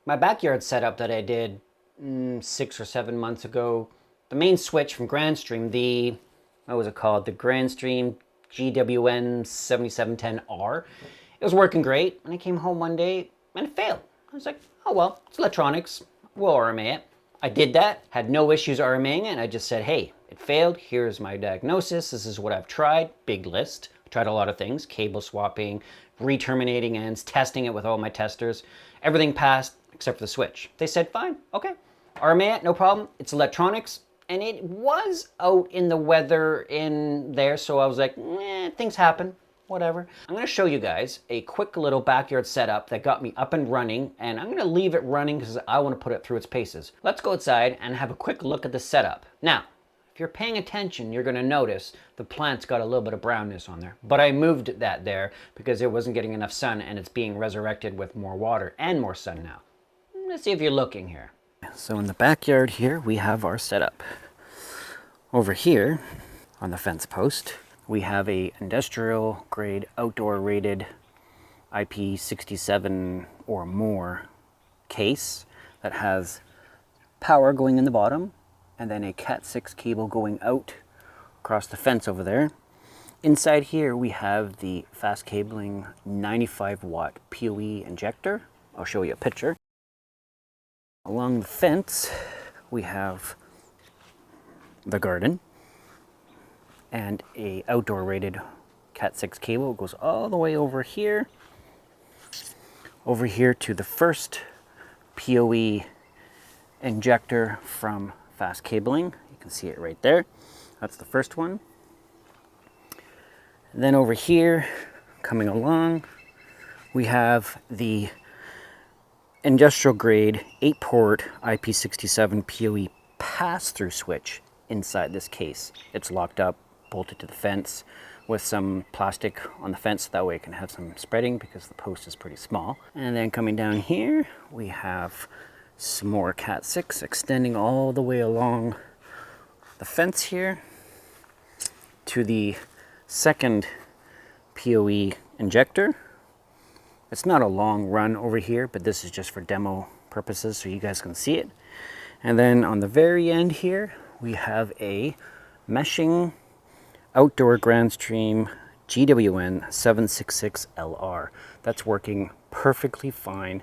My backyard setup that I did 6 or 7 months ago, the main switch from Grandstream, what was it called? The Grandstream GWN 7710R. It was working great, and I came home one day and it failed. I was like, oh well, it's electronics. We'll RMA it. I did that, had no issues RMAing it, and I just said, hey, it failed. Here's my diagnosis. This is what I've tried. Big list. Tried a lot of things, cable swapping, re-terminating ends, testing it with all my testers. Everything passed except for the switch. They said, fine, okay. RMA it, no problem. It's electronics. And it was out in the weather in there, so I was like, things happen, whatever. I'm gonna show you guys a quick little backyard setup that got me up and running, and I'm gonna leave it running because I wanna put it through its paces. Let's go outside and have a quick look at the setup. Now, if you're paying attention, you're gonna notice the plant's got a little bit of brownness on there, but I moved that there because it wasn't getting enough sun and it's being resurrected with more water and more sun now. Let's see if you're looking here. So in the backyard here, we have our setup. Over here on the fence post, we have a industrial grade outdoor rated IP67 or more case that has power going in the bottom and then a Cat6 cable going out across the fence over there. Inside here we have the Fastcabling 95 watt PoE injector. I'll show you a picture. Along the fence we have the garden and a outdoor rated Cat6 cable. It goes all the way over here to the first PoE injector from Fastcabling. You can see it right there. That's the first one. And then over here, coming along, we have the industrial grade 8-port IP67 PoE pass-through switch inside this case. It's locked up, bolted to the fence with some plastic on the fence, that way it can have some spreading because the post is pretty small. And then coming down here, we have some more Cat6 extending all the way along the fence here to the second PoE injector. It's not a long run over here, but this is just for demo purposes so you guys can see it. And then on the very end here, we have a meshing outdoor Grandstream GWN 766LR. That's working perfectly fine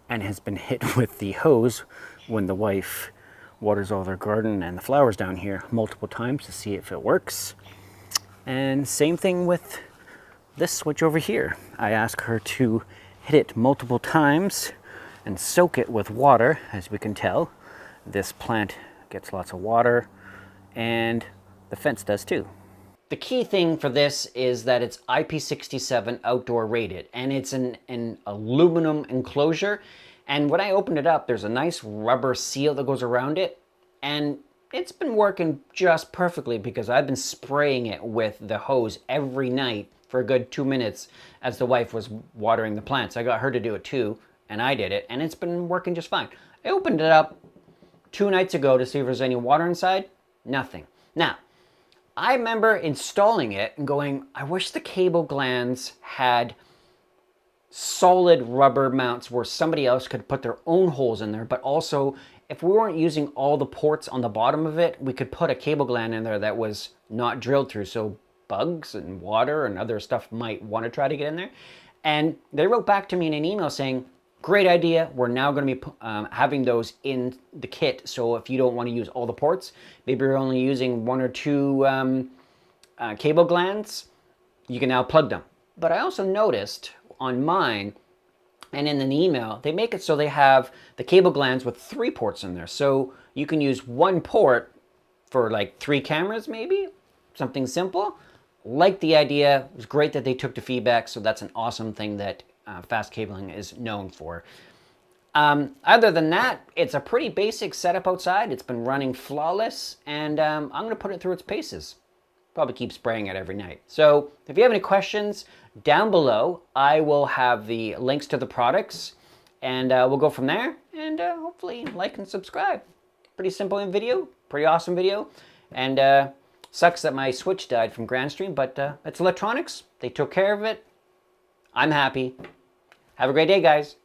and has been hit with the hose when the wife waters all their garden and the flowers down here multiple times to see if it works. And same thing with this switch over here. I ask her to hit it multiple times and soak it with water. As we can tell, this plant gets lots of water and the fence does too. The key thing for this is that it's IP67 outdoor rated and it's an aluminum enclosure. And when I opened it up, there's a nice rubber seal that goes around it. And it's been working just perfectly because I've been spraying it with the hose every night for a good 2 minutes as the wife was watering the plants. I got her to do it too, and I did it, and it's been working just fine. I opened it up 2 nights ago to see if there's any water inside. Nothing. Now, I remember installing it and going, I wish the cable glands had solid rubber mounts where somebody else could put their own holes in there, but also if we weren't using all the ports on the bottom of it, we could put a cable gland in there that was not drilled through, so bugs and water and other stuff might want to try to get in there. And they wrote back to me in an email saying, great idea, we're now going to be having those in the kit, so if you don't want to use all the ports, maybe you're only using 1 or 2 cable glands, you can now plug them. But I also noticed on mine and in an email, they make it so they have the cable glands with 3 ports in there. So you can use 1 port for like 3 cameras maybe, something simple. Like the idea, it was great that they took the feedback, so that's an awesome thing that Fastcabling is known for. Other than that, it's a pretty basic setup outside. It's been running flawless, and I'm going to put it through its paces. Probably keep spraying it every night. So if you have any questions, down below, I will have the links to the products, and we'll go from there, and hopefully like and subscribe. Pretty simple video, pretty awesome video, and sucks that my switch died from Grandstream, but it's electronics. They took care of it. I'm happy. Have a great day, guys.